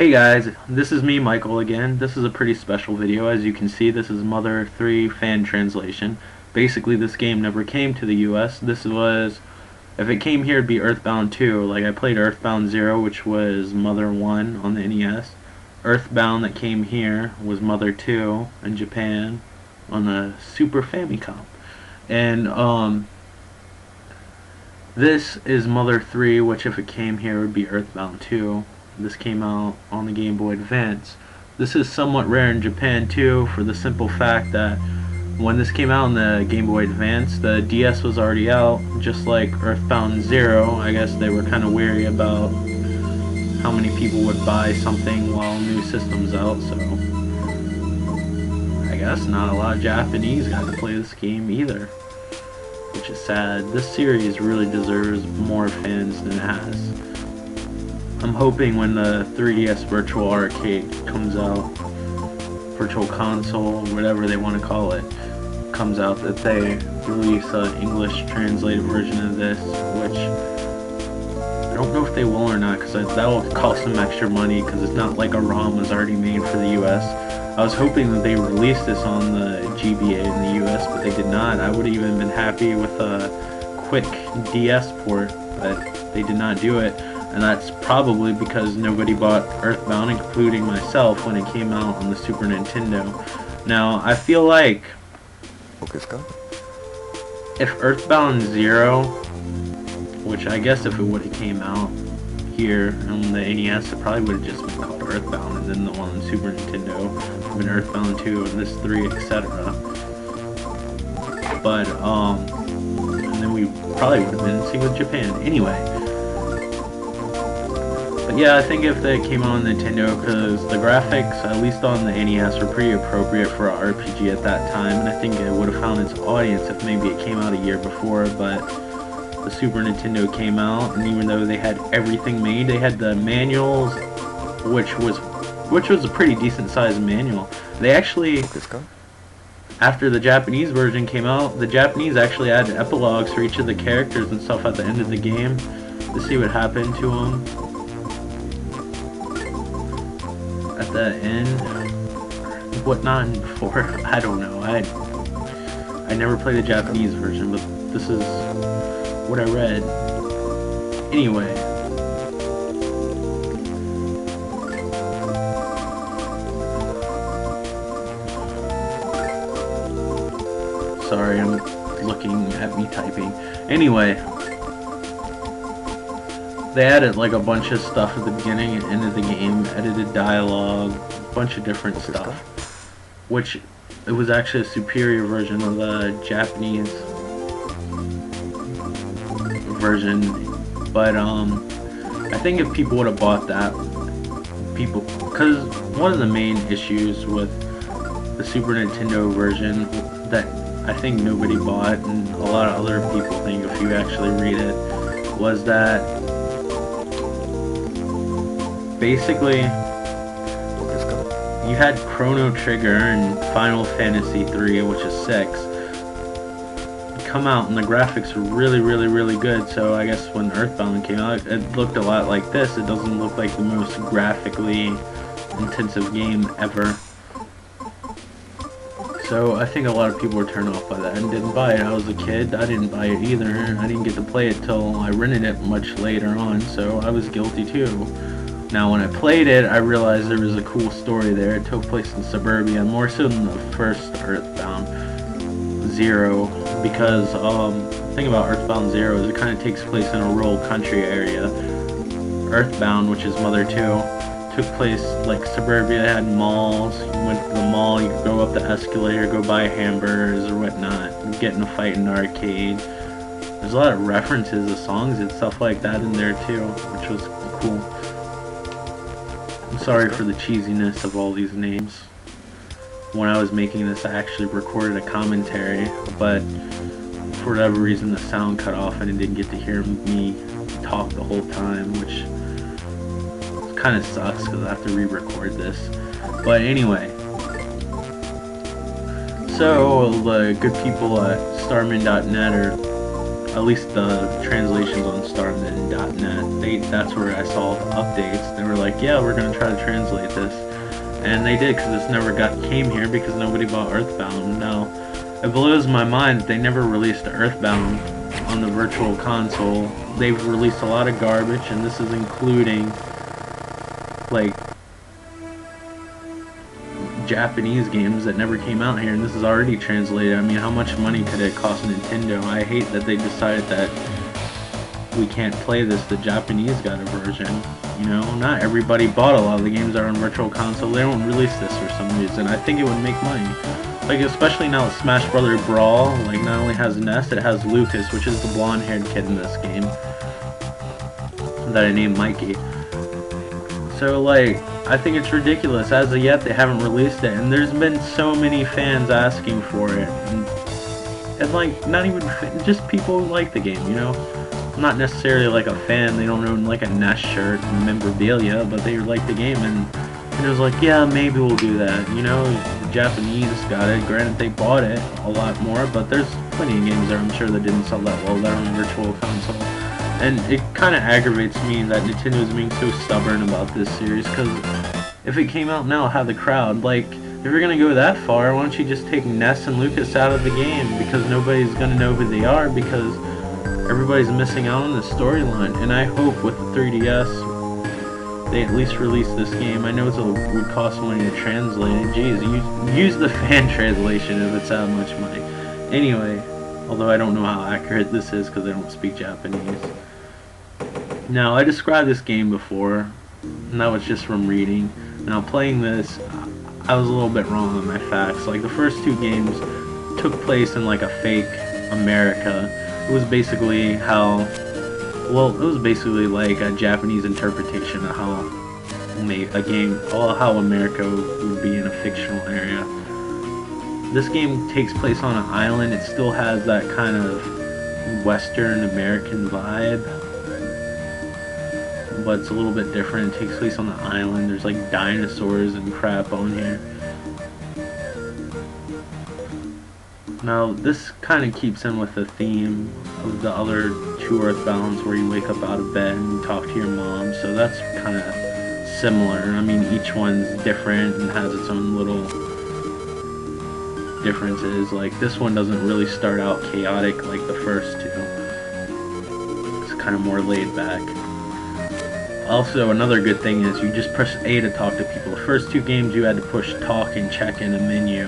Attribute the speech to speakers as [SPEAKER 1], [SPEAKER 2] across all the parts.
[SPEAKER 1] Hey guys, this is me, Michael, again. This is a pretty special video. As you can see, this is Mother 3 fan translation. Basically, this game never came to the US. This was, if it came here, it'd be Earthbound 2. Like, I played Earthbound 0, which was Mother 1 on the NES. Earthbound that came here was Mother 2 in Japan on the Super Famicom. And, this is Mother 3, which if it came here would be Earthbound 2. This came out on the Game Boy Advance. This is somewhat rare in Japan too, for the simple fact that when this came out on the Game Boy Advance, the DS was already out, just like Earthbound 0. I guess they were kind of wary about how many people would buy something while new system's out, so I guess not a lot of Japanese got to play this game either, which is sad. This series really deserves more fans than it has. I'm hoping when the 3DS Virtual Arcade comes out, Virtual Console, whatever they want to call it, comes out, that they release an English translated version of this, which I don't know if they will or not, because that will cost them extra money, because it's not like a ROM was already made for the US. I was hoping that they released this on the GBA in the US, but they did not. I would have even been happy with a quick DS port, but they did not do it. And that's probably because nobody bought Earthbound, including myself, when it came out on the Super Nintendo. Now, I feel like if Earthbound 0, which I guess if it would have came out here on the NES, it probably would have just been called Earthbound, and then the one on Super Nintendo would have been Earthbound 2, and this 3, etc. But, and then we probably would have been in sync with Japan. Anyway. But yeah, I think if they came out on Nintendo, because the graphics, at least on the NES, were pretty appropriate for an RPG at that time, and I think it would have found its audience if maybe it came out a year before. But the Super Nintendo came out, and even though they had everything made, they had the manuals, which was a pretty decent sized manual. They actually, after the Japanese version came out, the Japanese actually added epilogues for each of the characters and stuff at the end of the game to see what happened to them at the end, whatnot, and before. I don't know. I never played the Japanese version, but this is what I read. Anyway, sorry, I'm looking at me typing. Anyway, they added like a bunch of stuff at the beginning and end of the game, edited dialogue, a bunch of different stuff, which it was actually a superior version of the Japanese version. But I think if people would have bought that, because one of the main issues with the Super Nintendo version that I think nobody bought, and a lot of other people think if you actually read it, was that basically you had Chrono Trigger and Final Fantasy 3, which is 6, come out, and the graphics were really good. So I guess when Earthbound came out, it looked a lot like this. It doesn't look like the most graphically intensive game ever. So I think a lot of people were turned off by that and didn't buy it. I was a kid, I didn't buy it either. I didn't get to play it till I rented it much later on, so I was guilty too. Now when I played it, I realized there was a cool story there. It took place in suburbia, more so than the first Earthbound 0, because the thing about Earthbound 0 is it kind of takes place in a rural country area. Earthbound, which is Mother 2, took place like suburbia. It had malls. You went to the mall, you could go up the escalator, go buy hamburgers or whatnot, get in a fight in the arcade. There's a lot of references to songs and stuff like that in there too, which was cool. I'm sorry for the cheesiness of all these names. When I was making this, I actually recorded a commentary, but for whatever reason the sound cut off and I didn't get to hear me talk the whole time, which kind of sucks because I have to re-record this. But anyway, so the good people at Starman.net are at least the translations on starman.net, that's where I saw the updates. They were like, yeah, we're gonna try to translate this, and they did, because this never came here because nobody bought Earthbound. Now, it blows my mind that they never released Earthbound on the virtual console. They've released a lot of garbage, and this is including like Japanese games that never came out here, and this is already translated. I mean, how much money could it cost Nintendo? I hate that they decided that we can't play this. The Japanese got a version. You know, not everybody bought a lot of the games that are on virtual console. They don't release this for some reason. I think it would make money. Like, especially now that Smash Brothers Brawl, like, not only has Ness, it has Lucas, which is the blonde-haired kid in this game that I named Mikey. So, like, I think it's ridiculous. As of yet, they haven't released it, and there's been so many fans asking for it. And like, not even, just people who like the game, you know? I'm not necessarily like a fan, they don't own like a Ness shirt and memorabilia, but they like the game, and it was like, yeah, maybe we'll do that, you know? The Japanese got it, granted they bought it a lot more, but there's plenty of games there I'm sure that didn't sell that well that are on virtual console. And it kind of aggravates me that Nintendo's being so stubborn about this series, because if it came out now, have the crowd. Like, if you're going to go that far, why don't you just take Ness and Lucas out of the game, because nobody's going to know who they are, because everybody's missing out on the storyline. And I hope with the 3DS, they at least release this game. I know it would cost money to translate it. Jeez, use the fan translation if it's that much money. Anyway, although I don't know how accurate this is because I don't speak Japanese. Now, I described this game before, and that was just from reading. Now, playing this, I was a little bit wrong on my facts. Like, the first two games took place in like a fake America. It was basically how, well, it was basically like a Japanese interpretation of how a game, how America would be in a fictional area. This game takes place on an island. It still has that kind of Western American vibe, but it's a little bit different. It takes place on the island. There's like dinosaurs and crap on here. Now, this kind of keeps in with the theme of the other two Earthbounds, where you wake up out of bed and you talk to your mom, so that's kind of similar. I mean, each one's different and has its own little differences. Like, this one doesn't really start out chaotic like the first two. It's kind of more laid back. Also, another good thing is you just press A to talk to people. The first two games you had to push talk and check in a menu.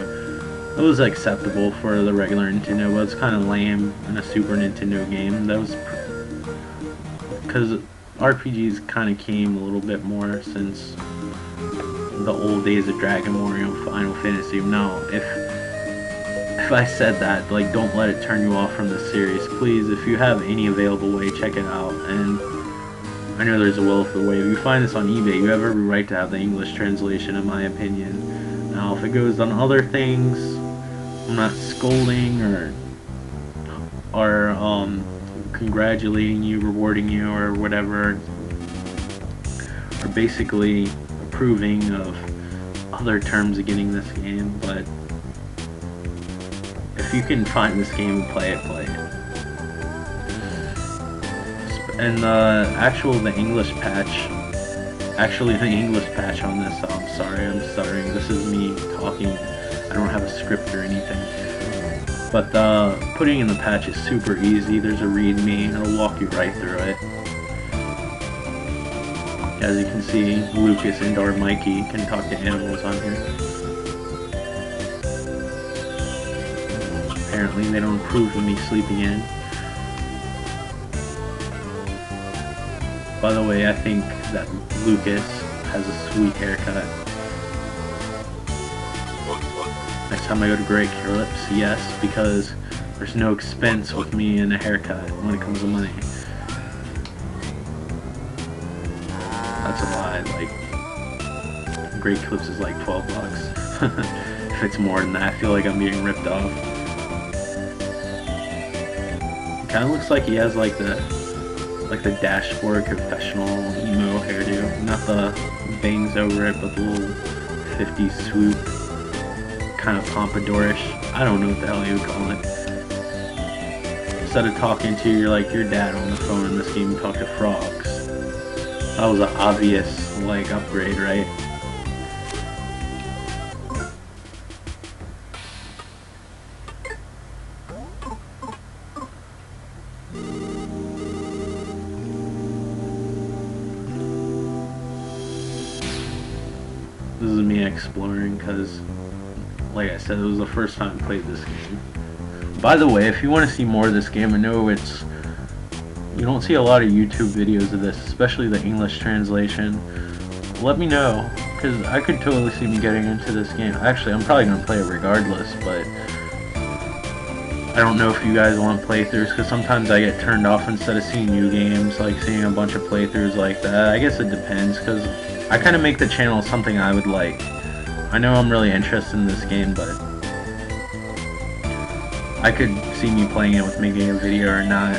[SPEAKER 1] It was acceptable for the regular Nintendo, but it's kind of lame in a Super Nintendo game. That was because RPGs kind of came a little bit more since the old days of Dragon Warrior and Final Fantasy. Now, if I said that, like, don't let it turn you off from the series. Please, if you have any available way, check it out. And I know there's a will for the way. If you find this on eBay, you have every right to have the English translation, in my opinion. Now, if it goes on other things, I'm not scolding or congratulating you, rewarding you, or whatever, or basically approving of other terms of getting this game, but if you can find this game and play it, play it. And the English patch, the English patch on this, I'm sorry, this is me talking. I don't have a script or anything. But putting in the patch is super easy. There's a readme, it'll walk you right through it. As you can see, Lucas and or Mikey can talk to animals on here. Apparently they don't approve of me sleeping in. By the way, I think that Lucas has a sweet haircut. Next time I go to Great Calypso, yes, because there's no expense with me and a haircut when it comes to money. That's a lie, like, Great Calypso is like 12 bucks. If it's more than that, I feel like I'm being ripped off. It kinda looks like he has like the dashboard professional emo hairdo. Not the bangs over it, but the little 50s swoop. Kind of pompadourish. I don't know what the hell you would call it. instead of talking to your dad on the phone in this game, you talk to frogs. That was an obvious upgrade, right? This is me exploring because, like I said, it was the first time I played this game. By the way, if you want to see more of this game, I know you don't see a lot of YouTube videos of this, especially the English translation. Let me know, because I could totally see me getting into this game. Actually, I'm probably going to play it regardless, but I don't know if you guys want playthroughs, because sometimes I get turned off instead of seeing new games, like seeing a bunch of playthroughs like that. I guess it depends, because I kind of make the channel something I would like. I know I'm really interested in this game, but I could see me playing it with making a video or not.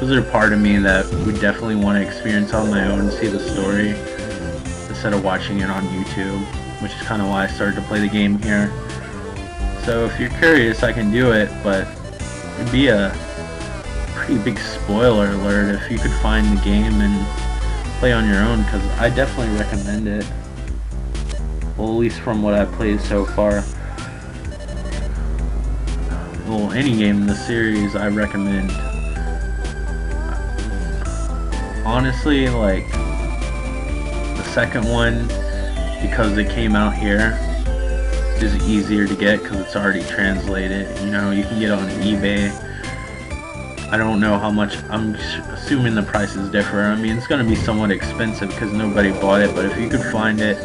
[SPEAKER 1] Those are part of me that would definitely want to experience on my own and see the story instead of watching it on YouTube, which is kind of why I started to play the game here. So if you're curious, I can do it, but it'd be a pretty big spoiler alert if you could find the game and play on your own, because I definitely recommend it. Well, at least from what I've played so far. Well, any game in the series I recommend. Honestly, the second one, because it came out here, is easier to get because it's already translated. You know, you can get it on eBay. I don't know how much, I'm assuming the prices differ. I mean, it's going to be somewhat expensive because nobody bought it, but if you could find it,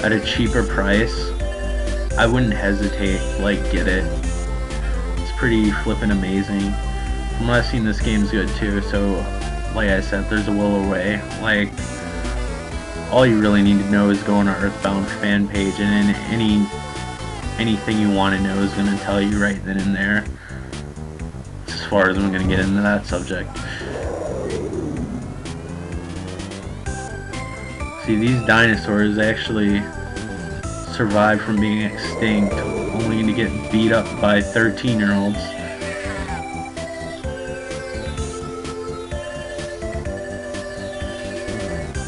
[SPEAKER 1] at a cheaper price, I wouldn't hesitate, get it. It's pretty flippin' amazing. From what I've seen, this game's good too, so, like I said, there's a will away. All you really need to know is go on our Earthbound fan page, and then anything you want to know is going to tell you right then and there. As far as I'm going to get into that subject. See, these dinosaurs actually survived from being extinct, only to get beat up by 13-year-olds.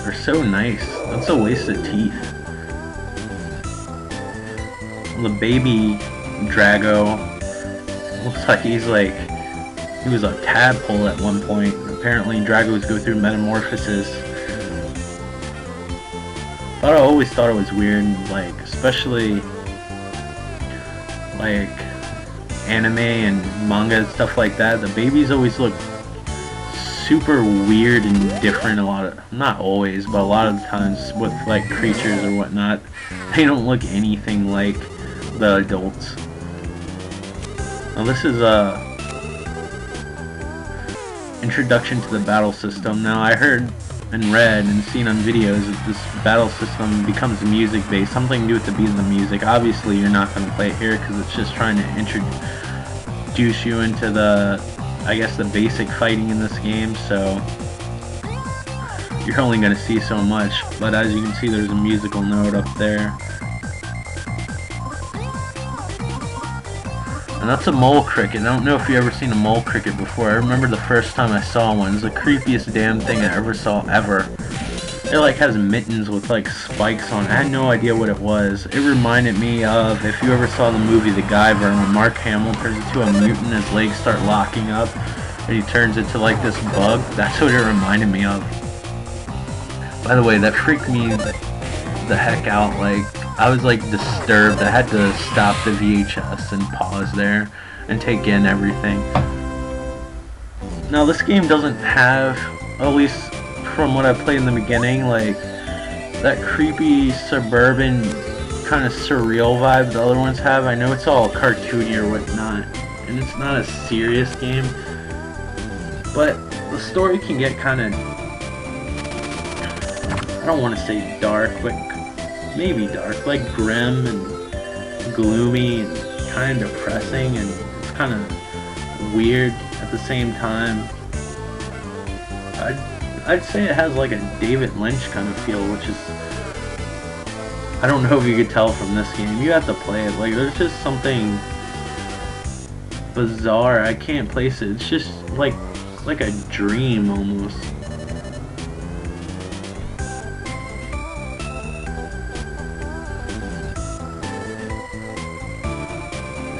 [SPEAKER 1] They're so nice. That's a waste of teeth. The baby Drago looks like he was a tadpole at one point. Apparently Dragos go through metamorphosis. But I always thought it was weird, especially anime and manga and stuff like that. The babies always look super weird and different not always, but a lot of the times with creatures or whatnot. They don't look anything like the adults. Now this is introduction to the battle system. Now I heard and read and seen on videos that this battle system becomes music based, something to do with the beat of the music. Obviously you're not going to play it here because it's just trying to introduce you into the basic fighting in this game, so you're only going to see so much. But as you can see, there's a musical note up there. And that's a mole cricket. I don't know if you've ever seen a mole cricket before. I remember the first time I saw one. It was the creepiest damn thing I ever saw, ever. It has mittens with spikes on it. I had no idea what it was. It reminded me of, if you ever saw the movie The Guyver, when Mark Hamill turns into a mutant, his legs start locking up, and he turns into this bug. That's what it reminded me of. By the way, that freaked me the heck out. I was disturbed. I had to stop the VHS and pause there and take in everything. Now this game doesn't have, at least from what I played in the beginning, that creepy suburban kind of surreal vibe the other ones have. I know it's all cartoony or whatnot, and it's not a serious game, but the story can get kind of, I don't want to say dark, but maybe dark, grim and gloomy and kind of depressing, and it's kind of weird at the same time. I'd say it has a David Lynch kind of feel, which is, I don't know if you could tell from this game. You have to play it. There's just something bizarre. I can't place it. It's just like a dream almost.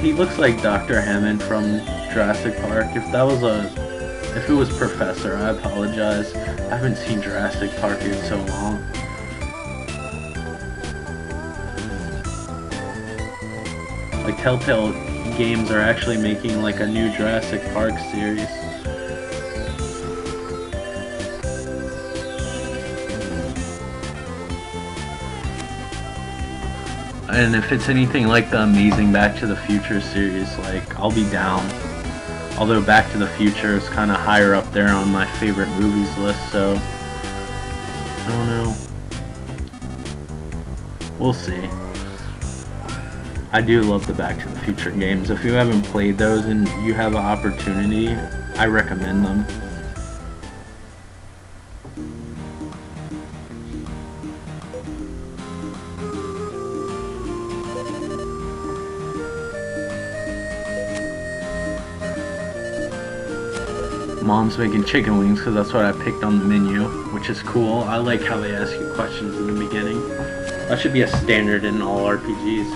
[SPEAKER 1] He looks like Dr. Hammond from Jurassic Park. If it was Professor, I apologize. I haven't seen Jurassic Park in so long. Like Telltale Games are actually making like a new Jurassic Park series. And if it's anything like the amazing Back to the Future series, like, I'll be down. Although Back to the Future is kind of higher up there on my favorite movies list, so I don't know. We'll see. I do love the Back to the Future games. If you haven't played those and you have an opportunity, I recommend them. Mom's making chicken wings because that's what I picked on the menu, which is cool. I like how they ask you questions in the beginning. That should be a standard in all RPGs.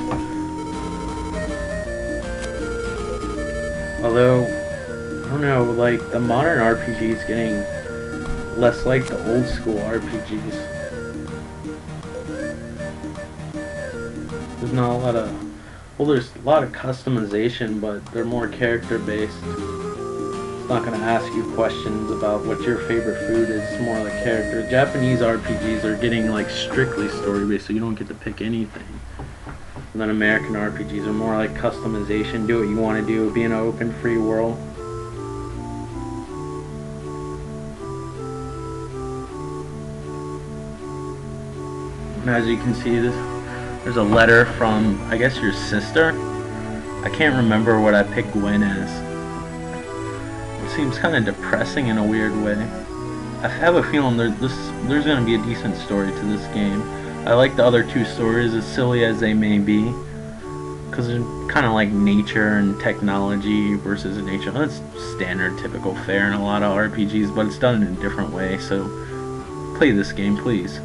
[SPEAKER 1] Although, I don't know, like, the modern RPG is getting less like the old school RPGs. There's not a lot of, well, there's a lot of customization, but they're more character based. It's not going to ask you questions about what your favorite food is. It's more like character. Japanese RPGs are getting like strictly story based, so you don't get to pick anything. And then American RPGs are more like customization. Do what you want to do. Be in an open, free world. And as you can see, there's a letter from, I guess, your sister. I can't remember what I picked Gwen as. Seems kind of depressing in a weird way. I have a feeling there's going to be a decent story to this game. I like the other two stories, as silly as they may be, because they're kind of like nature and technology versus nature. That's standard, typical fare in a lot of RPGs, but it's done in a different way. So play this game, please.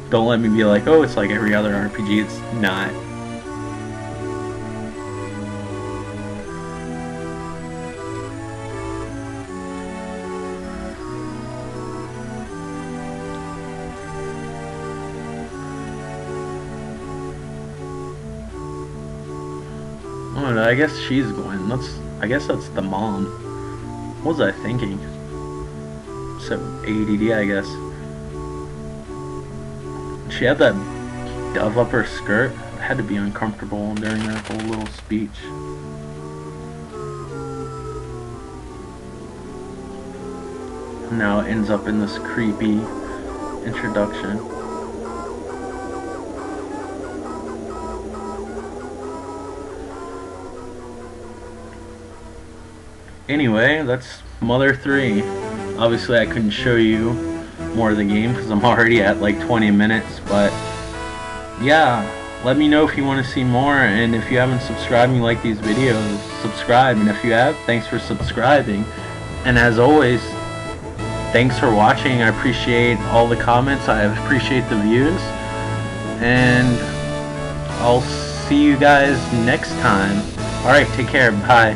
[SPEAKER 1] Don't let me be like, oh, it's like every other RPG. It's not. Oh, I guess she's going. I guess that's the mom. What was I thinking? So ADD, I guess. She had that dove up her skirt. It had to be uncomfortable during her whole little speech. Now it ends up in this creepy introduction. Anyway, that's Mother 3. Obviously I couldn't show you more of the game because I'm already at like 20 minutes, but yeah, let me know if you want to see more, and if you haven't subscribed and you like these videos, subscribe, and if you have, thanks for subscribing. And as always, thanks for watching. I appreciate all the comments, I appreciate the views, and I'll see you guys next time. Alright, take care, bye.